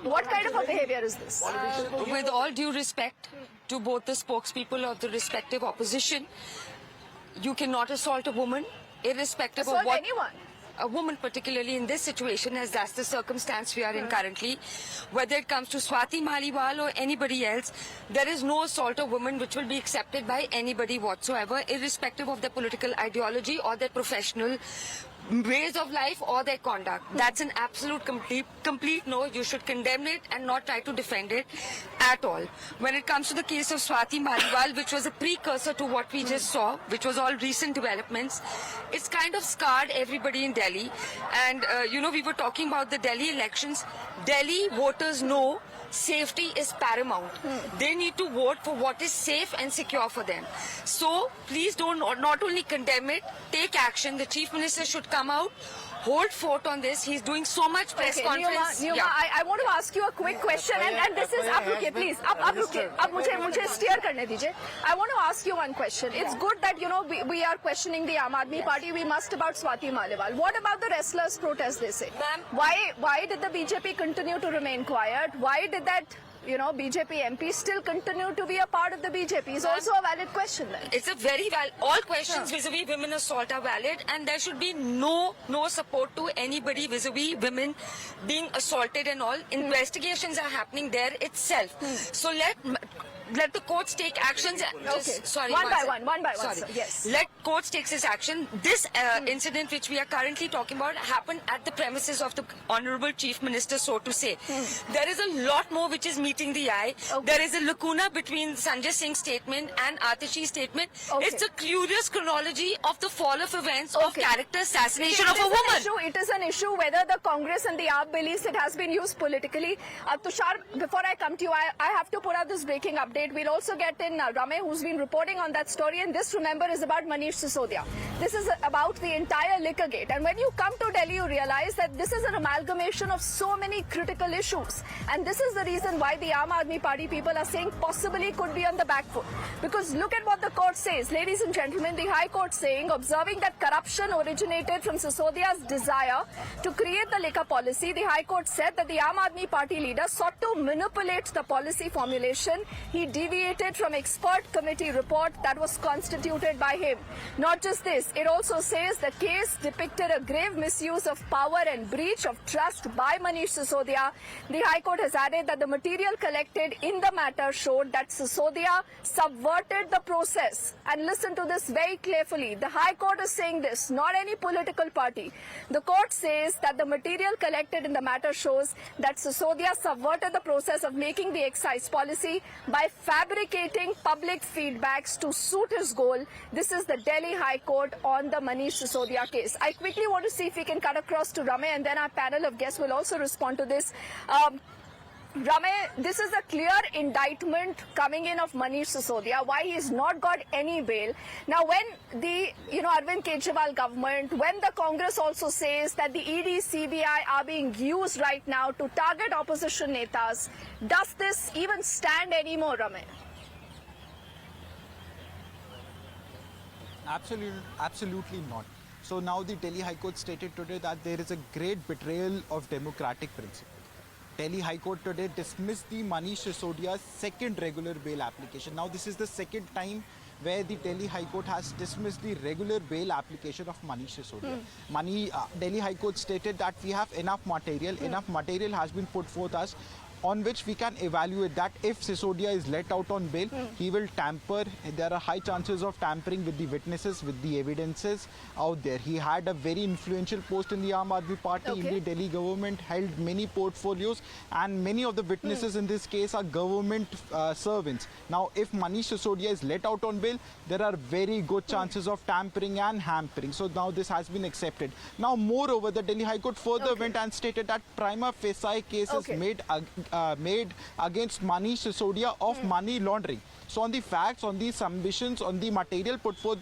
What kind of a behavior is this? With all due respect to both the spokespeople of the respective opposition, you cannot assault a woman, irrespective Assault of what anyone. a woman, particularly in this situation, as that's the circumstance we are in currently. Whether it comes to Swati Maliwal or anybody else, there is no assault of women which will be accepted by anybody whatsoever, irrespective of their political ideology or their professional ways of life or their conduct. That's an absolute complete no. You should condemn it and not try to defend it at all. When it comes to the case of Swati Maliwal, which was a precursor to what we just saw, which was all recent developments, it's kind of scarred everybody in Delhi. And, we were talking about the Delhi elections. Delhi voters know safety is paramount. They need to vote for what is safe and secure for them. So please don't not only condemn it, take action. The Chief Minister should come out, hold fort on this. He's doing so much press conference. Neoma, I want to ask you a quick question, and this is up rukiye, please. Up rukiye. Ab mujhe steer karne dijiye. I want to ask you one question. It's good that we are questioning the Aam Aadmi Party. We must about Swati Maliwal. What about the wrestlers' protest? They say. Why did the BJP continue to remain quiet? Why did that BJP MP still continue to be a part of the BJP is also a valid question then. It's a very valid, all questions vis-a-vis women assault are valid, and there should be no support to anybody vis-a-vis women being assaulted and all. Investigations are happening there itself. So let the courts take actions. One by one. Sorry. Sir. Yes. Let courts take this action. This incident which we are currently talking about happened at the premises of the Honorable Chief Minister, so to say. There is a lot more which is meeting the eye. There is a lacuna between Sanjay Singh's statement and Atishi's statement. It's a curious chronology of the fall of events of character assassination of a woman. It is an issue whether the Congress and the AAP believes it has been used politically. Tushar, before I come to you, I have to put out this breaking update. We'll also get in Rame, who's been reporting on that story, and this, remember, is about Manish Sisodia. This is about the entire liquor gate, and when you come to Delhi, you realize that this is an amalgamation of so many critical issues, and this is the reason why the Aam Aadmi Party people are saying possibly could be on the back foot. Because look at what the court says, ladies and gentlemen, the High Court saying, observing that corruption originated from Sisodia's desire to create the liquor policy, the High Court said that the Aam Aadmi Party leader sought to manipulate the policy formulation. He deviated from expert committee report that was constituted by him. Not just this, it also says the case depicted a grave misuse of power and breach of trust by Manish Sisodia. The High Court has added that the material collected in the matter showed that Sisodia subverted the process. And listen to this very carefully. The High Court is saying this, not any political party. The court says that the material collected in the matter shows that Sisodia subverted the process of making the excise policy by fabricating public feedbacks to suit his goal. This is the Delhi High Court on the Manish Sisodia case. I quickly want to see if we can cut across to Rame, and then our panel of guests will also respond to this. Rame, this is a clear indictment coming in of Manish Sisodia, why he's not got any bail. Now, when the, Arvind Kejriwal government, when the Congress also says that the ED, CBI are being used right now to target opposition netas, does this even stand anymore, Rame? Absolutely not. So now the Delhi High Court stated today that there is a great betrayal of democratic principle. Delhi High Court today dismissed the Manish Sisodia's second regular bail application. Now this is the second time where the Delhi High Court has dismissed the regular bail application of Manish Sisodia. Delhi High Court stated that we have enough material has been put forth us on which we can evaluate that if Sisodia is let out on bail, he will tamper. There are high chances of tampering with the witnesses, with the evidences out there. He had a very influential post in the Aam Aadmi Party, in the Delhi government, held many portfolios, and many of the witnesses in this case are government servants. Now, if Manish Sisodia is let out on bail, there are very good chances of tampering and hampering. So now this has been accepted. Now, moreover, the Delhi High Court further went and stated that prima facie cases made against Manish Sisodia of money laundering. So on the facts, on the submissions, on the material put forth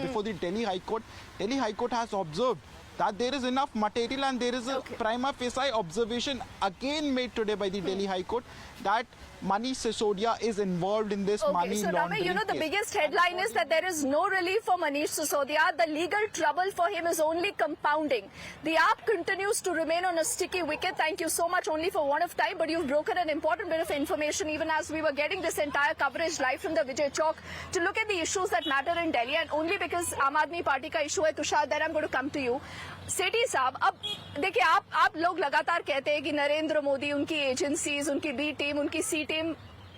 before the Delhi High Court has observed that there is enough material and there is a prima facie observation again made today by the Delhi High Court that Manish Sisodia is involved in this money so laundering Rame, you know, the case. biggest headline is that there is no relief for Manish Sisodia. The legal trouble for him is only compounding. The app continues to remain on a sticky wicket. Thank you so much, only for want of time, but you've broken an important bit of information even as we were getting this entire coverage live from the Vijay Chowk to look at the issues that matter in Delhi, and only because Aam Aadmi Party का issue है, Tushar, then I'm going to come to you. सेठी साहब, अब देखिए, आप लोग लगातार कहते हैं कि नरेंद्र मोदी, उनकी एजेंसीज, उनकी बी टीम, उनकी सी टीम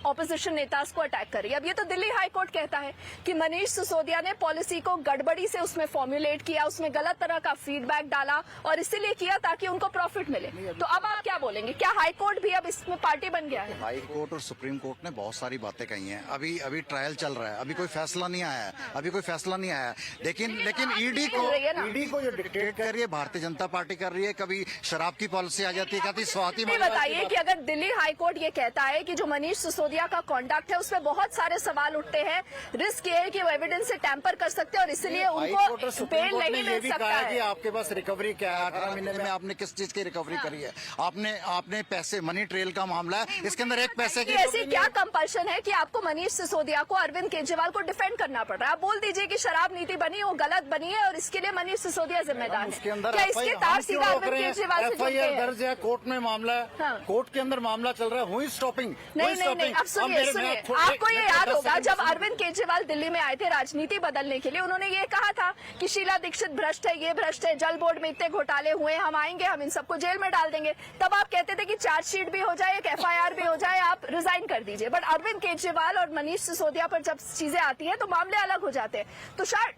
ऑपोजिशन नेताज को अटैक कर रही है। अब ये तो दिल्ली हाई कोर्ट कहता है कि मनीष सिसोदिया ने पॉलिसी को गड़बड़ी से उसमें फॉर्मुलेट किया, उसमें गलत तरह का फीडबैक डाला और इसीलिए किया ताकि उनको प्रॉफिट मिले। तो अब आप क्या बोलेंगे, क्या हाई कोर्ट भी अब इसमें पार्टी बन गया है? हाई कोर्ट और सुप्रीम कोर्ट ने बहुत सारी बातें कही हैं। अभी ट्रायल चल रहा है, अभी कोई फैसला नहीं आया है, लेकिन ईडी को जो डिक्टेट कर रही है भारतीय जनता पार्टी कर रही है। कभी शराब की पॉलिसी आ जाती है, कहती स्वाति ये बताइए कि अगर दिल्ली हाई कोर्ट ये कहता है कि जो मनीष सिसोदिया का कॉन्डक्ट है उसमें बहुत सारे सवाल उठते हैं, रिस्क ये है कि वो एविडेंस से टैंपर कर सकते हैं और इसलिए उनको बेल नहीं मिल सकता है कि आपके पास रिकवरी क्या है, 18 महीने में आपने किस चीज की रिकवरी करी है, आपने पैसे मनी ट्रेल का मामला है, इसके अंदर एक पैसे की ऐसी क्या कंपल्शन है कि आपको मनीष सिसोदिया को अरविंद केजरीवाल को डिफेंड करना पड़ रहा है? आप बोल दीजिए कि शराब नीति बनी, वो गलत बनी है और इसके लिए मनीष सिसोदिया जिम्मेदार है। क्या इसके तार सीधा अरविंद केजरीवाल से जुड़ते हैं? दर्ज है, कोर्ट में मामला है, कोर्ट के अंदर मामला चल रहा है, हुई स्टॉपिंग नहीं, अब सुनिए, आपको ये याद होगा जब अरविंद केजरीवाल दिल्ली में आए थे राजनीति बदलने के लिए, उन्होंने ये कहा था कि शीला दीक्षित भ्रष्ट है, ये भ्रष्ट है, जल बोर्ड में इतने घोटाले हुए, हम आएंगे, हम इन सबको जेल में डाल देंगे। तब आप कहते थे कि चार्जशीट भी हो जाए, एक FIR भी हो जाए, आप रिजाइन कर दीजिए। बट अरविंद केजरीवाल और मनीष सिसोदिया पर जब चीजें आती हैं तो मामले अलग हो जाते हैं। तो शायद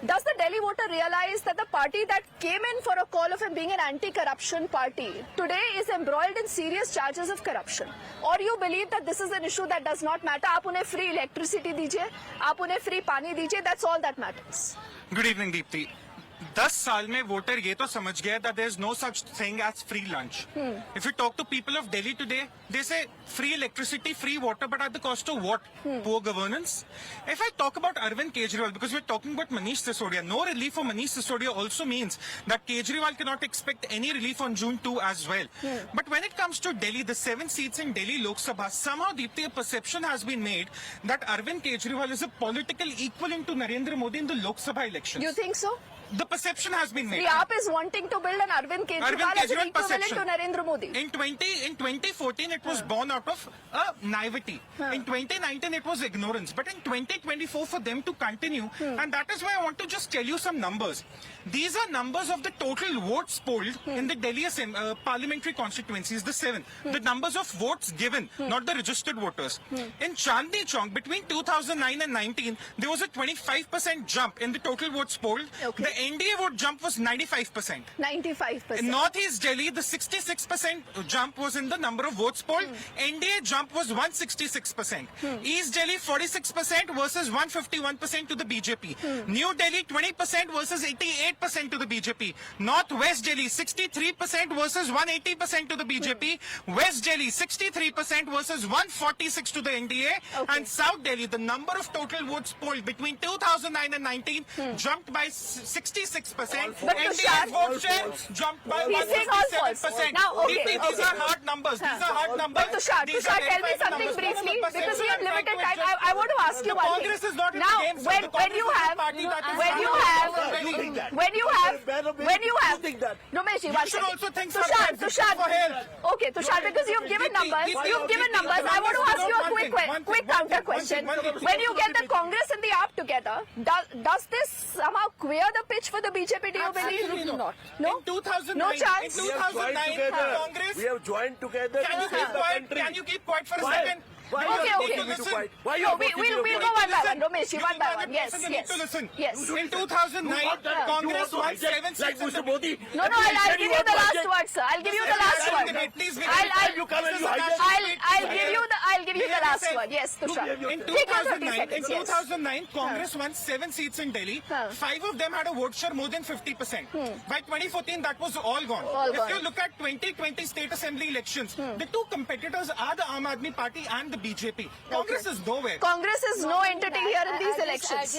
Does the Delhi voter realize that the party that came in for a call of him being an anti-corruption party today is embroiled in serious charges of corruption? Or you believe that this is an issue that does not matter? आप उन्हें free electricity दीजिए, आप उन्हें free पानी दीजिए, that's all that matters. Good evening Deepti. 10 साल में voter ये तो समझ गया that there is no such thing as free lunch. If you talk to people of Delhi today, they say free electricity, free water, but at the cost of what? Poor governance. If I talk about Arvind Kejriwal, because we're talking about Manish Sisodia, no relief for Manish Sisodia also means that Kejriwal cannot expect any relief on June 2 as well. But when it comes to Delhi, the 7 seats in Delhi Lok Sabha, somehow Deepthi, a perception has been made that Arvind Kejriwal is a political equivalent to Narendra Modi in the Lok Sabha elections. You think so? The perception has been made. The AAP is wanting to build an Arvind Kejriwal as an equivalent to Narendra Modi. In 2014, it was born out of naivety. In 2019, it was ignorance. But in 2024, for them to continue, and that is why I want to just tell you some numbers. These are numbers of the total votes polled in the Delhi parliamentary constituencies, the 7. The numbers of votes given, not the registered voters. In Chandni Chowk, between 2009 and 19, there was a 25% jump in the total votes polled. Okay. The NDA vote jump was 95%. 95%. In Northeast Delhi, the 66% jump was in the number of votes polled. NDA jump was 166%. East Delhi, 46% versus 151% to the BJP. New Delhi, 20% versus 88% to the BJP. Northwest Delhi, 63% versus 180% to the BJP. West Delhi, 63% versus 146 to the NDA. And South Delhi, the number of total votes polled between 2009 and 19 jumped by 66%. But NDA vote share jumped by He's saying all false. 157%. Now, okay, These are hard numbers. These are hard numbers. But Tushar, These are tell me verified something numbers. briefly The because we perception have I'm trying limited to time. adjust. I want to ask you The one thing. Congress is not in the Now, game, sir. when The Congress you is a have, party that is when not you in the have, game. Ramesh, You one should second. also think Tushar, sometimes Tushar, for help. okay, Tushar, because you've given numbers, I want to ask you a quick counter question. When you get the Congress and the AAP together, does this somehow clear the pitch for the BJP? Do you believe? Absolutely not. No? In 2009, No chance? In 2009, Congress. We have joined together. Can you keep quiet? Can you keep quiet for a Why? second? Why You Okay, need okay. to listen. Why No, you we'll go one by one. Ramesh, You one by are one. the Yes, person who yes. need to listen. Yes. In 2009, Congress you won want to 7 seats. like Mr. Modi. No, I'll give you the last word, sir. I'll give you the last word. Please be You come and you hijack. I'll give you the last word. Yes, Tushar. In Take your 30 2009, seconds, yes. 2009, Congress won 7 seats in Delhi. 5 of them had a vote share more than 50%. By 2014, that was all gone. All If gone. you look at 2020 state assembly elections, the two competitors are the Aam Aadmi Party and the BJP. Congress is nowhere. Congress is no entity here in these elections.